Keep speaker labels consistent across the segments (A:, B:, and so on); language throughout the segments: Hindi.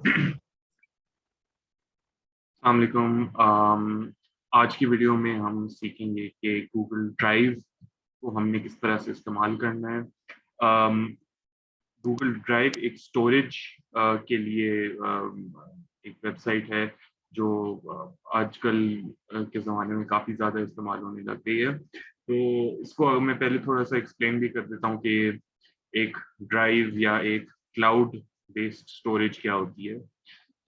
A: अस्सलाम वालेकुम। आज की वीडियो में हम सीखेंगे कि गूगल ड्राइव को हमने किस तरह से इस्तेमाल करना है। गूगल ड्राइव एक स्टोरेज के लिए एक वेबसाइट है जो आजकल के ज़माने में काफ़ी ज़्यादा इस्तेमाल होने लग गई है। तो इसको मैं पहले थोड़ा सा एक्सप्लेन भी कर देता हूँ कि एक ड्राइव या एक क्लाउड बेस्ड स्टोरेज क्या होती है।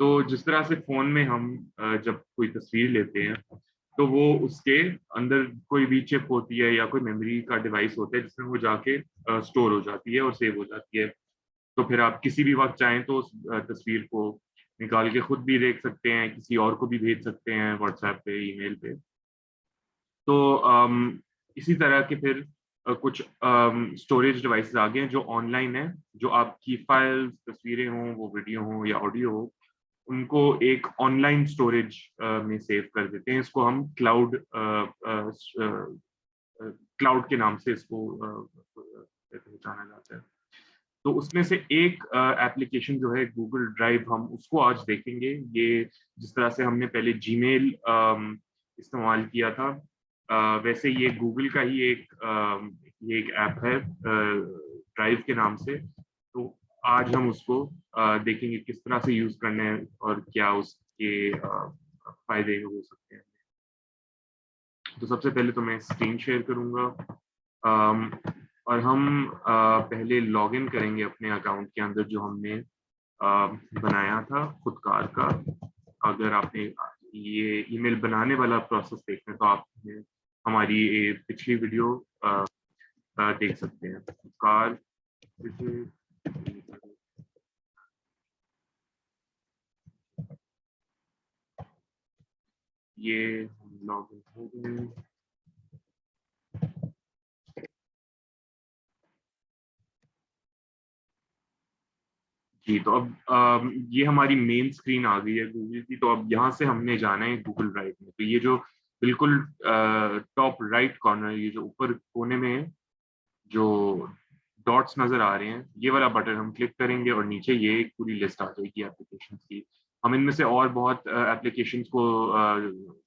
A: तो जिस तरह से फ़ोन में हम जब कोई तस्वीर लेते हैं, तो वो उसके अंदर कोई भी चिप होती है या कोई मेमोरी का डिवाइस होता है जिसमें वो जाके स्टोर हो जाती है और सेव हो जाती है। तो फिर आप किसी भी वक़्त चाहें तो उस तस्वीर को निकाल के खुद भी देख सकते हैं, किसी और को भी भेज सकते हैं व्हाट्सएप पे, ईमेल पे। तो इसी तरह के फिर कुछ स्टोरेज डिवाइसेज़ आ गए हैं जो ऑनलाइन हैं, जो आपकी फाइल्स, तस्वीरें हों, वो वीडियो हों या ऑडियो हो, उनको एक ऑनलाइन स्टोरेज में सेव कर देते हैं। इसको हम क्लाउड के नाम से इसको पहचाना जाता है। तो उसमें से एक एप्लीकेशन जो है गूगल ड्राइव, हम उसको आज देखेंगे। ये जिस तरह से हमने पहले जीमेल इस्तेमाल किया था, वैसे ये गूगल का ही ये एक ऐप है ड्राइव के नाम से। तो आज हम उसको देखेंगे किस तरह से यूज़ करना है और क्या उसके फ़ायदे हो सकते हैं। तो सबसे पहले तो मैं स्क्रीन शेयर करूँगा। अम, और हम पहले लॉगिन करेंगे अपने अकाउंट के अंदर जो हमने बनाया था खुदकार का। अगर आपने ये ईमेल बनाने वाला प्रोसेस देखना है तो आप हमारी ये पिछली वीडियो देख सकते हैं। खुदकार ये हम लॉगिन हो गए। जी, तो अब ये हमारी मेन स्क्रीन आ गई है गूगल की। तो अब यहाँ से हमने जाना है गूगल ड्राइव में। तो ये जो बिल्कुल टॉप राइट कॉर्नर, ये जो ऊपर कोने में जो डॉट्स नज़र आ रहे हैं, ये वाला बटन हम क्लिक करेंगे और नीचे ये एक पूरी लिस्ट आ जाएगी एप्लीकेशंस की। हम इनमें से और बहुत एप्लीकेशंस को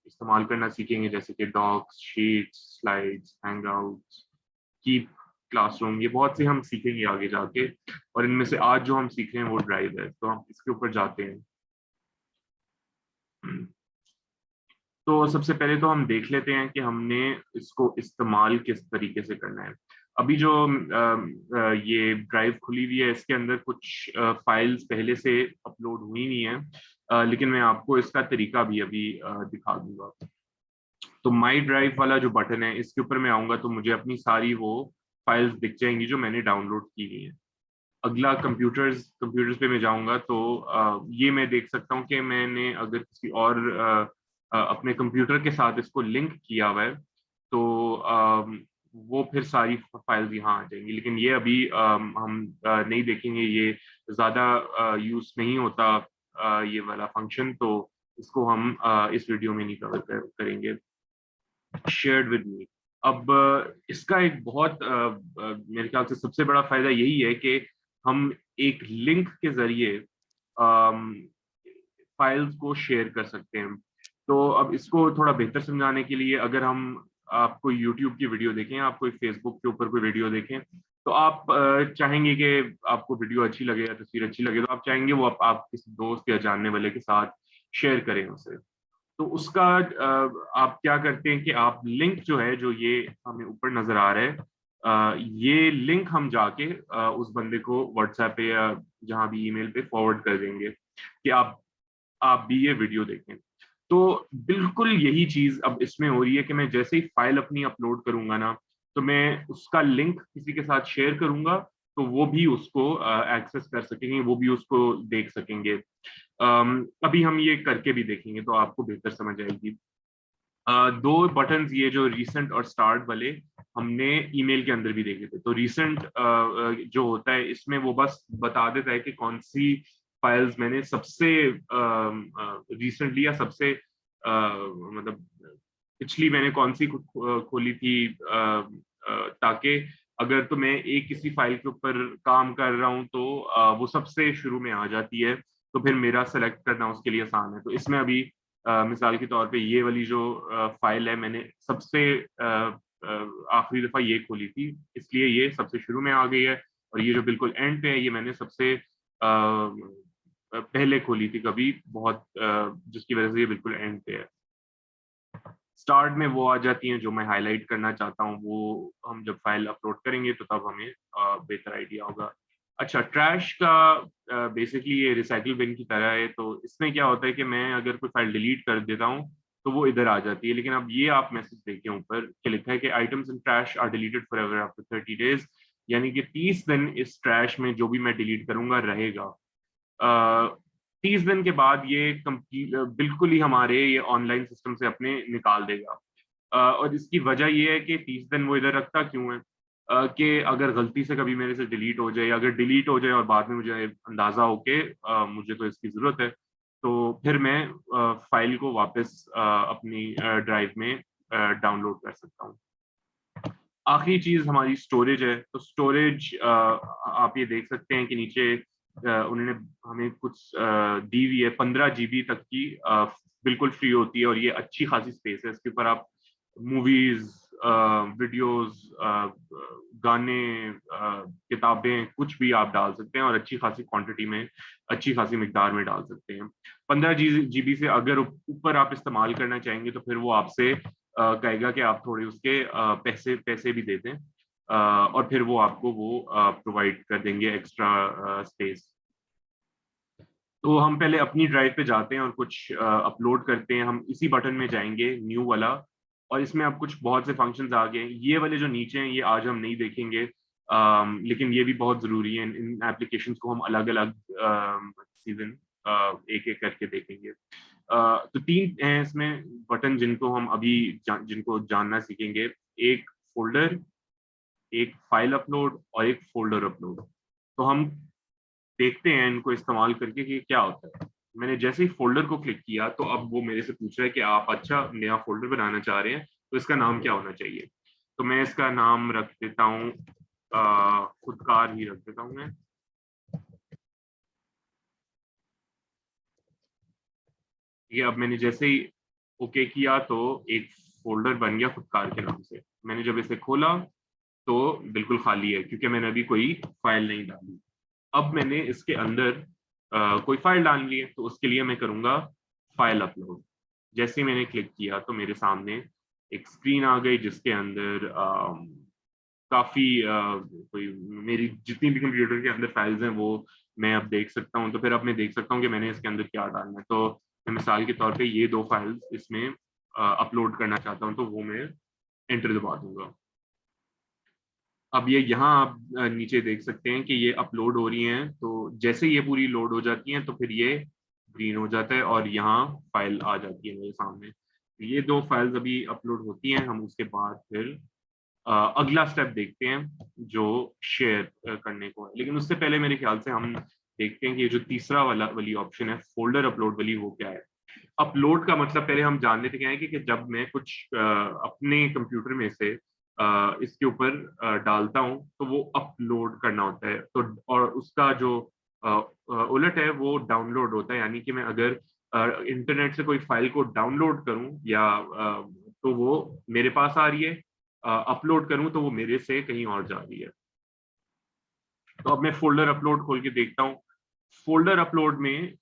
A: इस्तेमाल करना सीखेंगे, जैसे कि docs, sheets, slides, hangouts, keep, classroom. ये बहुत से हम सीखेंगे आगे जाके, और इनमें से आज जो हम सीख रहे हैं वो ड्राइव है। तो हम इसके ऊपर जाते हैं। तो सबसे पहले तो हम देख लेते हैं कि हमने इसको इस्तेमाल किस तरीके से करना है। अभी जो ये ड्राइव खुली हुई है, इसके अंदर कुछ फाइल्स पहले से अपलोड हुई नहीं है, लेकिन मैं आपको इसका तरीका भी अभी दिखा दूंगा। तो माई ड्राइव वाला जो बटन है, इसके ऊपर मैं आऊंगा तो मुझे अपनी सारी वो फाइल्स दिख जाएंगी जो मैंने डाउनलोड की हुई है। अगला कंप्यूटर्स पे मैं जाऊंगा तो ये मैं देख सकता हूँ कि मैंने अगर किसी और अपने कंप्यूटर के साथ इसको लिंक किया हुआ है तो वो फिर सारी फाइल्स यहाँ आ जाएंगी। लेकिन ये अभी हम नहीं देखेंगे, ये ज़्यादा यूज़ नहीं होता ये वाला फंक्शन। तो इसको हम इस वीडियो में नहीं करेंगे। Shared with me. अब इसका एक बहुत मेरे ख्याल से सबसे बड़ा फायदा यही है कि हम एक लिंक के जरिए फाइल्स को शेयर कर सकते हैं। तो अब इसको थोड़ा बेहतर समझाने के लिए, अगर हम आप कोई यूट्यूब की वीडियो देखें, आप कोई फेसबुक के ऊपर कोई वीडियो देखें, तो आप चाहेंगे कि आपको वीडियो अच्छी लगे या तस्वीर अच्छी लगे, तो आप चाहेंगे वो आप किसी दोस्त या जानने वाले के साथ शेयर करें उसे। तो उसका आप क्या करते हैं कि आप लिंक जो है, जो ये हमें ऊपर नजर आ रहा है, ये लिंक हम जाके उस बंदे को व्हाट्सएप पे या जहां भी ईमेल पे फॉरवर्ड कर देंगे कि आप भी ये वीडियो देखें। तो बिल्कुल यही चीज अब इसमें हो रही है कि मैं जैसे ही फाइल अपनी अपलोड करूंगा ना, तो मैं उसका लिंक किसी के साथ शेयर करूंगा, तो वो भी उसको एक्सेस कर सकेंगे, वो भी उसको देख सकेंगे। अभी हम ये करके भी देखेंगे तो आपको बेहतर समझ आएगी। दो बटन्स, ये जो रीसेंट और स्टार्ट वाले, हमने ईमेल के अंदर भी देखे थे। तो रीसेंट जो होता है, इसमें वो बस बता देता है कि कौन सी फाइल्स मैंने सबसे रिसेंटली या सबसे मतलब पिछली मैंने कौन सी खोली थी, ताकि अगर तो मैं एक किसी फाइल के ऊपर काम कर रहा हूँ तो वो सबसे शुरू में आ जाती है। तो फिर मेरा सेलेक्ट करना उसके लिए आसान है। तो इसमें अभी मिसाल के तौर पे ये वाली जो फाइल है, मैंने सबसे आखिरी दफ़ा ये खोली थी, इसलिए ये सबसे शुरू में आ गई है, और ये जो बिल्कुल एंड पे है, ये मैंने सबसे पहले खोली थी कभी बहुत, जिसकी वजह से ये बिल्कुल एंड पे है। स्टार्ट में वो आ जाती हैं जो मैं हाईलाइट करना चाहता हूँ, वो हम जब फाइल अपलोड करेंगे तो तब हमें बेहतर आइडिया होगा। अच्छा, ट्रैश का बेसिकली ये रिसाइकिल बिन की तरह है, तो इसमें क्या होता है कि मैं अगर कोई फाइल डिलीट कर देता हूँ तो वो इधर आ जाती है, लेकिन अब ये आप मैसेज देखें ऊपर कि लिखा है कि items in trash are deleted forever after 30 days, यानी कि 30 दिन इस ट्रैश में जो भी मैं डिलीट करूंगा रहेगा। 30 दिन के बाद ये बिल्कुल ही हमारे ये ऑनलाइन सिस्टम से अपने निकाल देगा। और इसकी वजह ये है कि 30 दिन वो इधर रखता क्यों है, कि अगर गलती से कभी मेरे से डिलीट हो जाए, अगर डिलीट हो जाए और बाद में मुझे अंदाजा हो के मुझे तो इसकी ज़रूरत है, तो फिर मैं फाइल को वापस अपनी ड्राइव में डाउनलोड कर सकता हूँ। आखिरी चीज़ हमारी स्टोरेज है। तो स्टोरेज आप ये देख सकते हैं कि नीचे उन्होंने हमें कुछ दी हुई है, 15 जीबी तक की बिल्कुल फ्री होती है, और ये अच्छी खासी स्पेस है। इसके ऊपर आप मूवीज, वीडियोस, गाने, किताबें, कुछ भी आप डाल सकते हैं, और अच्छी खासी क्वांटिटी में, अच्छी खासी मिकदार में डाल सकते हैं। 15 जीबी से अगर ऊपर आप इस्तेमाल करना चाहेंगे तो फिर वो आपसे कहेगा कि आप थोड़े उसके पैसे पैसे भी दे दें, और फिर वो आपको वो प्रोवाइड कर देंगे एक्स्ट्रा स्पेस। तो हम पहले अपनी ड्राइव पे जाते हैं और कुछ अपलोड करते हैं। हम इसी बटन में जाएंगे, न्यू वाला, और इसमें अब कुछ बहुत से फंक्शंस आ गए हैं। ये वाले जो नीचे हैं ये आज हम नहीं देखेंगे, लेकिन ये भी बहुत ज़रूरी है। इन एप्लीकेशंस को हम अलग अलग सीजन एक एक करके देखेंगे। तो 3 हैं इसमें बटन जिनको हम अभी जिनको जानना सीखेंगे। एक फोल्डर, एक फाइल अपलोड, और एक फोल्डर अपलोड। तो हम देखते हैं इनको इस्तेमाल करके कि क्या होता है। मैंने जैसे ही फोल्डर को क्लिक किया तो अब वो मेरे से पूछ रहा है कि आप अच्छा नया फोल्डर बनाना चाह रहे हैं, तो इसका नाम क्या होना चाहिए। तो मैं इसका नाम रख देता हूँ, खुदकार ही रख देता हूँ मैं। ये अब मैंने जैसे ही ओके किया तो एक फोल्डर बन गया खुदकार के नाम से। मैंने जब इसे खोला तो बिल्कुल खाली है, क्योंकि मैंने अभी कोई फाइल नहीं डाली। अब मैंने इसके अंदर कोई फाइल डालनी है, तो उसके लिए मैं करूंगा फाइल अपलोड। जैसे ही मैंने क्लिक किया तो मेरे सामने एक स्क्रीन आ गई जिसके अंदर काफी कोई मेरी जितनी भी कंप्यूटर के अंदर फाइल्स हैं वो मैं अब देख सकता हूँ। तो फिर अब मैं देख सकता हूँ कि मैंने इसके अंदर क्या डालना है। तो मैं मिसाल के तौर पे ये 2 फाइल्स इसमें अपलोड करना चाहता हूँ, तो वो मैं एंटर दबा दूंगा। अब ये यहाँ आप नीचे देख सकते हैं कि ये अपलोड हो रही हैं। तो जैसे ये पूरी लोड हो जाती हैं तो फिर ये ग्रीन हो जाता है और यहाँ फाइल आ जाती है मेरे सामने। ये 2 फाइल्स अभी अपलोड होती हैं। हम उसके बाद फिर अगला स्टेप देखते हैं जो शेयर करने को है। लेकिन उससे पहले मेरे ख्याल से हम देखते हैं कि ये जो तीसरा वाली ऑप्शन है फोल्डर अपलोड वाली, वो क्या है। अपलोड का मतलब पहले हम जान लेते हैं कि जब मैं कुछ अपने कंप्यूटर में से इसके ऊपर डालता हूं तो वो अपलोड करना होता है। तो और उसका जो उलट है वो डाउनलोड होता है, यानी कि मैं अगर इंटरनेट से कोई फाइल को डाउनलोड करूं या तो वो मेरे पास आ रही है, अपलोड करूं तो वो मेरे से कहीं और जा रही है। तो अब मैं फोल्डर अपलोड खोल के देखता हूँ। फोल्डर अपलोड में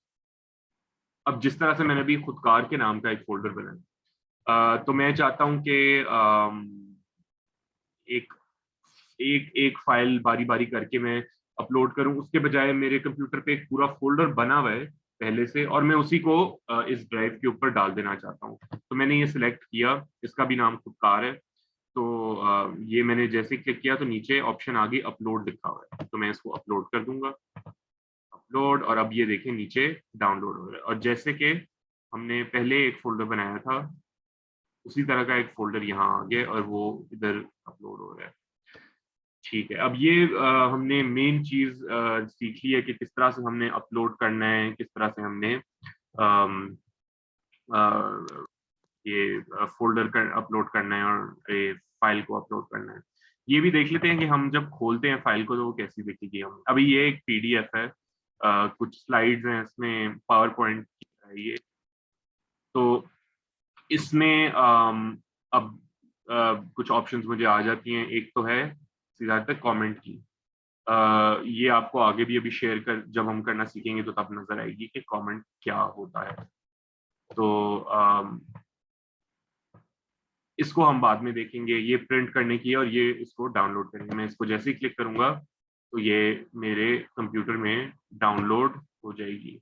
A: अब जिस तरह से मैंने अभी खुदकार के नाम का एक फोल्डर बनाया, तो मैं चाहता हूं कि एक एक एक फाइल बारी बारी करके मैं अपलोड करूं, उसके बजाय मेरे कंप्यूटर पे एक पूरा फोल्डर बना हुआ है पहले से, और मैं उसी को इस ड्राइव के ऊपर डाल देना चाहता हूं। तो मैंने ये सिलेक्ट किया, इसका भी नाम खुदकार है। तो ये मैंने जैसे क्लिक किया तो नीचे ऑप्शन आ गई अपलोड लिखा हुआ है, तो मैं इसको अपलोड कर दूंगा। अपलोड, और अब ये देखें नीचे डाउनलोड हो रहा है। और जैसे कि हमने पहले एक फोल्डर बनाया था उसी तरह का एक फोल्डर यहाँ आ गया और वो इधर अपलोड हो रहा है। ठीक है, अब ये हमने मेन चीज सीख ली है कि किस तरह से हमने अपलोड करना है, किस तरह से हमने अम, अ, ये फोल्डर कर अपलोड करना है और ये फाइल को अपलोड करना है। ये भी देख लेते हैं कि हम जब खोलते हैं फाइल को तो वो कैसी दिखेगी। हम अभी ये एक पीडीएफ है, कुछ स्लाइड्स हैं इसमें, पावर पॉइंट है ये। तो इसमें अब कुछ ऑप्शंस मुझे आ जाती हैं। एक तो है सीधा तक कमेंट की। ये आपको आगे भी अभी शेयर कर, जब हम करना सीखेंगे तो तब नजर आएगी कि कमेंट क्या होता है। तो इसको हम बाद में देखेंगे। ये प्रिंट करने की है और ये इसको डाउनलोड करने, मैं इसको जैसे ही क्लिक करूंगा तो ये मेरे कंप्यूटर में डाउनलोड हो जाएगी।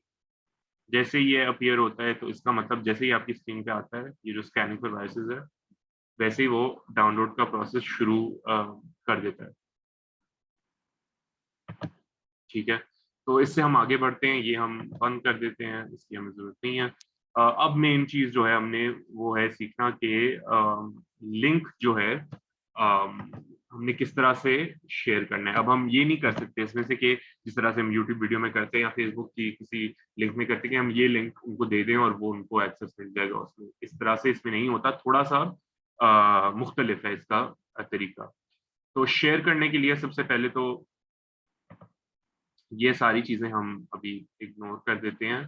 A: जैसे ही ये अपीयर होता है तो इसका मतलब जैसे ही आपकी स्क्रीन पे आता है ये जो स्कैनिंग फॉर वायरसेस है, वैसे ही वो डाउनलोड का प्रोसेस शुरू कर देता है। ठीक है, तो इससे हम आगे बढ़ते हैं। ये हम बंद कर देते हैं, इसकी हमें जरूरत नहीं है। अब मेन चीज जो है हमने वो है सीखना कि लिंक जो है हमने किस तरह से शेयर करना है। अब हम ये नहीं कर सकते इसमें से कि जिस तरह से हम यूट्यूब वीडियो में करते हैं या फेसबुक की किसी लिंक में करते हैं कि हम ये लिंक उनको दे दें और वो उनको एक्सेस मिल जाएगा उसमें। इस तरह से इसमें नहीं होता, थोड़ा सा मुख्तलिफ है इसका तरीका। तो शेयर करने के लिए सबसे पहले तो ये सारी चीजें हम अभी इग्नोर कर देते हैं।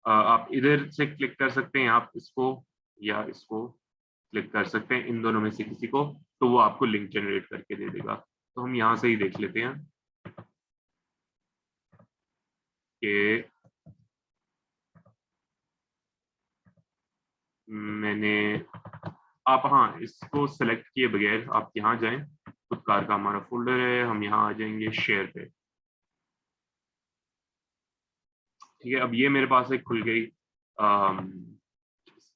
A: आप इधर से क्लिक कर सकते हैं, आप इसको या इसको क्लिक कर सकते हैं, इन दोनों में से किसी को, तो वो आपको लिंक जनरेट करके दे देगा। तो हम यहाँ से ही देख लेते हैं कि मैंने, आप हाँ इसको सेलेक्ट किए बगैर आप यहाँ जाएं, खुदकार का हमारा फोल्डर है, हम यहाँ आ जाएंगे शेयर पे। ठीक है, अब ये मेरे पास एक खुल गई,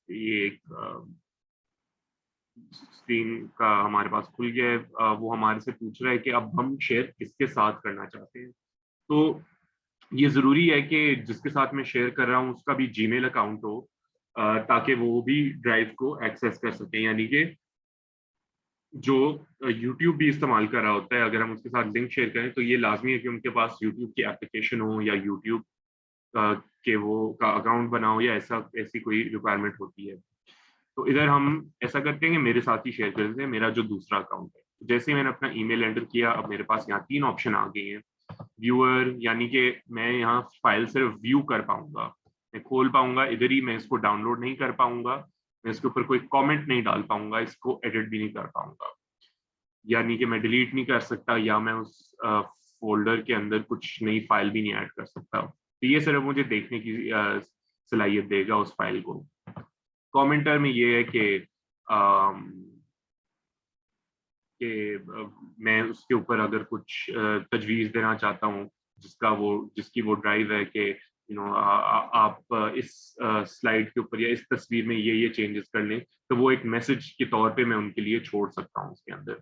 A: ये एक स्क्रीन का हमारे पास खुल गया है। वो हमारे से पूछ रहा है कि अब हम शेयर किसके साथ करना चाहते हैं। तो ये जरूरी है कि जिसके साथ मैं शेयर कर रहा हूँ उसका भी जीमेल अकाउंट हो, ताकि वो भी ड्राइव को एक्सेस कर सके। यानी कि जो यूट्यूब भी इस्तेमाल कर रहा होता है, अगर हम उसके साथ लिंक शेयर करें तो ये लाजमी है कि उनके पास यूट्यूब की एप्लीकेशन हो या यूट्यूब के वो का अकाउंट बनाओ या ऐसी कोई रिक्वायरमेंट होती है। तो इधर हम ऐसा करते हैं कि मेरे साथ ही शेयर कर देते हैं मेरा जो दूसरा अकाउंट है। जैसे ही मैंने अपना ईमेल एंटर किया, अब मेरे पास यहाँ 3 ऑप्शन आ गए हैं। व्यूअर, यानी कि मैं यहाँ फाइल सिर्फ व्यू कर पाऊंगा, मैं खोल पाऊंगा इधर ही, मैं इसको डाउनलोड नहीं कर पाऊंगा, मैं इसके ऊपर कोई कमेंट नहीं डाल पाऊंगा, इसको एडिट भी नहीं कर पाऊंगा, यानी कि मैं डिलीट नहीं कर सकता या मैं उस फोल्डर के अंदर कुछ नई फाइल भी नहीं ऐड कर सकता। तो ये सिर्फ मुझे देखने की सलाहियत देगा उस फाइल को। कमेंटर में ये है कि मैं उसके ऊपर अगर कुछ तजवीज़ देना चाहता हूँ, जिसकी वो ड्राइव है कि आप इस स्लाइड के ऊपर या इस तस्वीर में ये चेंजेस कर लें, तो वो एक मैसेज के तौर पे मैं उनके लिए छोड़ सकता हूँ उसके अंदर,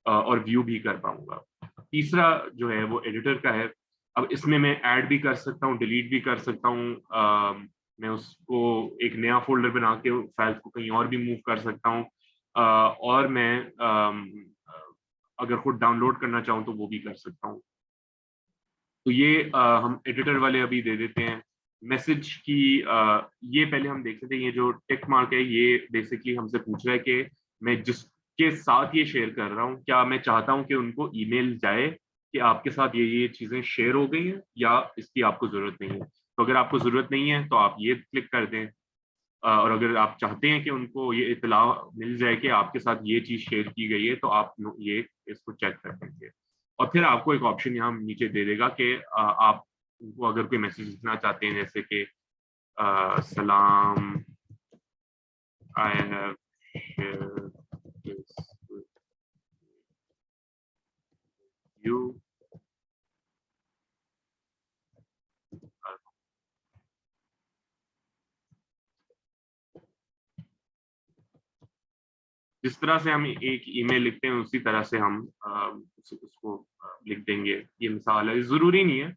A: और व्यू भी कर पाऊंगा। तीसरा जो है वो एडिटर का है। अब इसमें मैं ऐड भी कर सकता हूँ, डिलीट भी कर सकता हूँ, मैं उसको एक नया फोल्डर बना के फाइल्स को कहीं और भी मूव कर सकता हूँ, और मैं अगर खुद डाउनलोड करना चाहूँ तो वो भी कर सकता हूँ। तो ये हम एडिटर वाले अभी दे देते हैं। मैसेज की ये पहले हम देख सकते हैं, ये जो टिक मार्क है ये बेसिकली हमसे पूछ रहा है कि मैं जिसके साथ ये शेयर कर रहा हूँ, क्या मैं चाहता हूँ कि उनको ईमेल जाए कि आपके साथ ये चीजें शेयर हो गई हैं या इसकी आपको जरूरत नहीं है। तो अगर आपको जरूरत नहीं है तो आप ये क्लिक कर दें, और अगर आप चाहते हैं कि उनको ये इतला मिल जाए कि आपके साथ ये चीज शेयर की गई है तो आप ये इसको चेक कर देंगे। और फिर आपको एक ऑप्शन यहाँ नीचे दे देगा कि आप उनको अगर कोई मैसेज लिखना चाहते हैं, जैसे कि सलाम, I have shared this with you, जिस तरह से हम एक ईमेल लिखते हैं उसी तरह से हम उसको लिख देंगे। ये मिसाल है, जरूरी नहीं है,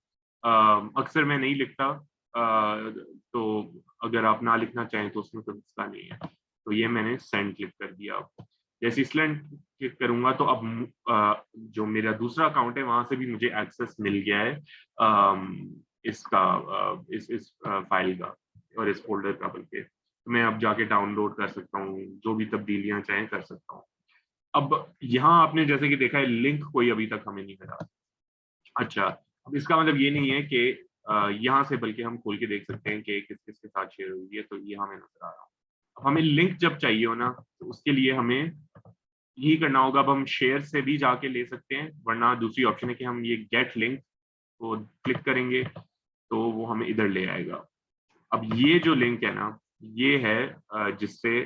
A: अक्सर मैं नहीं लिखता, तो अगर आप ना लिखना चाहें तो उसमें कोई मसला नहीं है। तो ये मैंने सेंड क्लिक कर दिया। जैसे सेंड क्लिक करूंगा तो अब जो मेरा दूसरा अकाउंट है वहां से भी मुझे एक्सेस मिल गया है इसका, इस फाइल का और इस फोल्डर का, बल्कि तो मैं अब जाके डाउनलोड कर सकता हूँ, जो भी तब्दीलियां चाहें कर सकता हूँ। अब यहाँ आपने जैसे कि देखा है लिंक कोई अभी तक हमें नहीं मिला। अच्छा, अब इसका मतलब ये नहीं है कि यहाँ से बल्कि हम खोल के देख सकते हैं कि किस किस के साथ शेयर हुई है, तो ये हमें नजर आ रहा है। अब हमें लिंक जब चाहिए हो ना, तो उसके लिए हमें यही करना होगा। अब हम शेयर से भी जाके ले सकते हैं, वरना दूसरी ऑप्शन है कि हम ये गेट लिंक को क्लिक करेंगे तो वो हमें इधर ले आएगा। अब ये जो लिंक है ना, ये है जिससे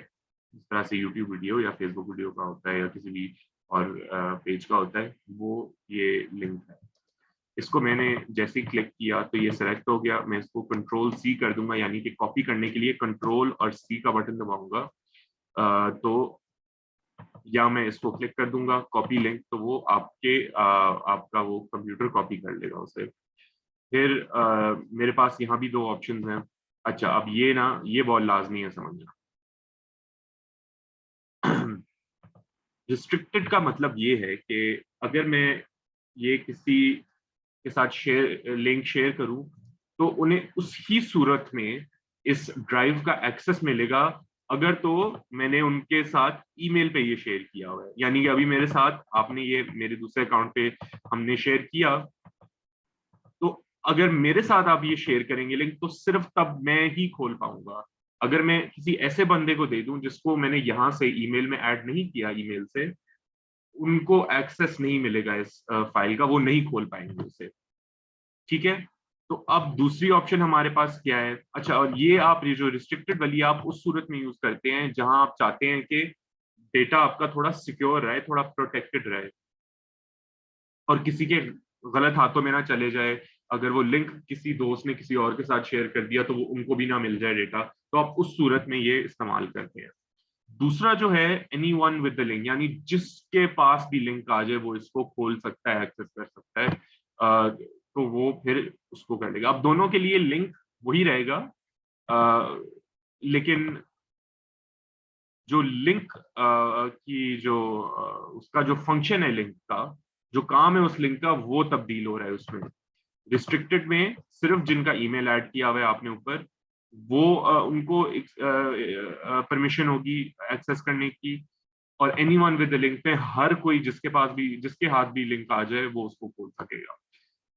A: जिस तरह से यूट्यूब वीडियो या फेसबुक वीडियो का होता है या किसी भी और पेज का होता है, वो ये लिंक है। इसको मैंने जैसे ही क्लिक किया तो ये सिलेक्ट हो गया। मैं इसको कंट्रोल सी कर दूंगा, यानी कि कॉपी करने के लिए कंट्रोल और सी का बटन दबाऊंगा। तो या मैं इसको क्लिक कर दूंगा कॉपी लिंक, तो वो आपका वो कंप्यूटर कॉपी कर लेगा उसे। फिर मेरे पास यहाँ भी दो ऑप्शंस हैं। अच्छा, अब ये ना, ये बहुत लाजमी है समझना। रिस्ट्रिक्टेड का मतलब ये है कि अगर मैं ये किसी के साथ लिंक शेयर करूं, तो उन्हें उसी सूरत में इस ड्राइव का एक्सेस मिलेगा अगर तो मैंने उनके साथ ईमेल पे ये शेयर किया हुआ है। यानी कि अभी मेरे साथ आपने ये मेरे दूसरे अकाउंट पे हमने शेयर किया, तो अगर मेरे साथ आप ये शेयर करेंगे लिंक, तो सिर्फ तब मैं ही खोल पाऊंगा। अगर मैं किसी ऐसे बंदे को दे दूं जिसको मैंने यहां से ईमेल में ऐड नहीं किया, ईमेल से उनको एक्सेस नहीं मिलेगा इस फाइल का, वो नहीं खोल पाएंगे उसे। ठीक है, तो अब दूसरी ऑप्शन हमारे पास क्या है? अच्छा, और ये जो रिस्ट्रिक्टेड वाली आप उस सूरत में यूज करते हैं जहां आप चाहते हैं कि डेटा आपका थोड़ा सिक्योर रहे, थोड़ा प्रोटेक्टेड रहे और किसी के गलत हाथों में ना चले जाए। अगर वो लिंक किसी दोस्त ने किसी और के साथ शेयर कर दिया तो वो उनको भी ना मिल जाए डेटा, तो आप उस सूरत में ये इस्तेमाल करते हैं। दूसरा जो है any one with the link, यानी जिसके पास भी लिंक आ जाए वो इसको खोल सकता है, एक्सेस कर सकता है। तो वो फिर उसको कर लेगा। अब दोनों के लिए लिंक वही रहेगा, लेकिन जो लिंक की जो उसका जो फंक्शन है, लिंक का जो काम है उस लिंक का, वो तब्दील हो रहा है उसमें। रिस्ट्रिक्टेड में सिर्फ जिनका ईमेल ऐड किया हुआ है आपने ऊपर, वो उनको परमिशन होगी एक्सेस करने की। और एनीवन विद द लिंक पे हर कोई जिसके पास भी, जिसके हाथ भी लिंक आ जाए वो उसको खोल सकेगा।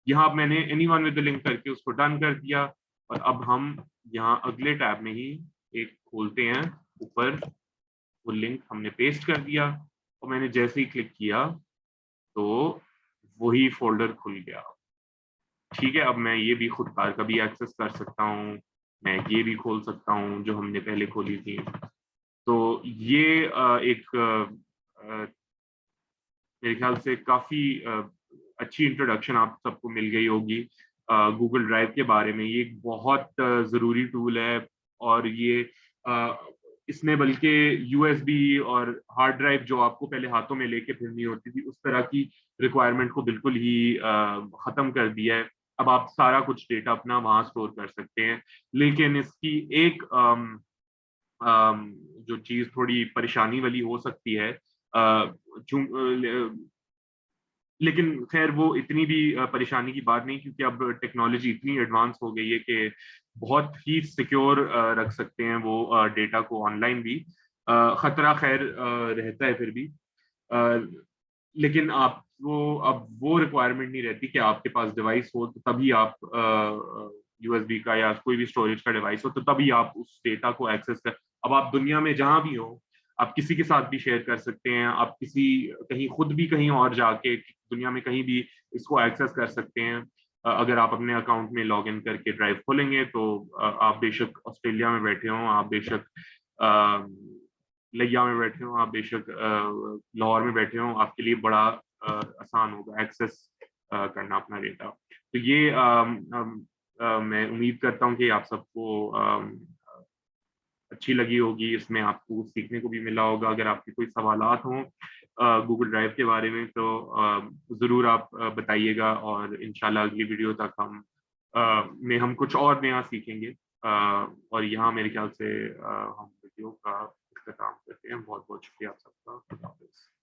A: यहाँ मैंने एनीवन विद द लिंक करके उसको डन कर दिया। और अब हम यहाँ अगले टैब में ही एक खोलते हैं ऊपर, वो लिंक हमने पेस्ट कर दिया और मैंने जैसे ही क्लिक किया तो वही फोल्डर खुल गया। ठीक है, अब मैं ये भी खुद कार का भी एक्सेस कर सकता हूँ, मैं ये भी खोल सकता हूँ जो हमने पहले खोली थी। तो ये एक मेरे ख्याल से काफी अच्छी इंट्रोडक्शन आप सबको मिल गई होगी गूगल ड्राइव के बारे में। ये एक बहुत जरूरी टूल है और ये इसने बल्कि यूएसबी और हार्ड ड्राइव जो आपको पहले हाथों में लेके फिरनी होती थी, उस तरह की रिक्वायरमेंट को बिल्कुल ही खत्म कर दिया है। अब आप सारा कुछ डेटा अपना वहां स्टोर कर सकते हैं। लेकिन इसकी एक जो चीज थोड़ी परेशानी वाली हो सकती है, लेकिन खैर वो इतनी भी परेशानी की बात नहीं, क्योंकि अब टेक्नोलॉजी इतनी एडवांस हो गई है कि बहुत ही सिक्योर रख सकते हैं वो डेटा को ऑनलाइन भी। खतरा खैर रहता है फिर भी, लेकिन आपको अब वो रिक्वायरमेंट नहीं रहती कि आपके पास डिवाइस हो तो तभी आप यूएसबी का या कोई भी स्टोरेज का डिवाइस हो तो तभी आप उस डेटा को एक्सेस कर। अब आप दुनिया में जहां भी हो, आप किसी के साथ भी शेयर कर सकते हैं। आप किसी कहीं खुद भी कहीं और जाके दुनिया में कहीं भी इसको एक्सेस कर सकते हैं। अगर आप अपने अकाउंट में लॉग इन करके ड्राइव खोलेंगे तो आप बेशक ऑस्ट्रेलिया में बैठे हों, आप बेशक लिया में बैठे हों, आप बेशक लाहौर में बैठे हों, आपके लिए बड़ा आसान होगा एक्सेस करना अपना डेटा। तो ये मैं उम्मीद करता हूँ कि आप सबको अच्छी लगी होगी। इसमें आपको सीखने को भी मिला होगा। अगर आपके कोई सवालात हों गूगल ड्राइव के बारे में तो ज़रूर आप बताइएगा और इंशाल्लाह अगली वीडियो तक हम कुछ और नया सीखेंगे। और यहाँ मेरे ख्याल से हम वीडियो का इख्तिताम करते हैं। बहुत बहुत शुक्रिया आप सबका। खुदा हाफिज़।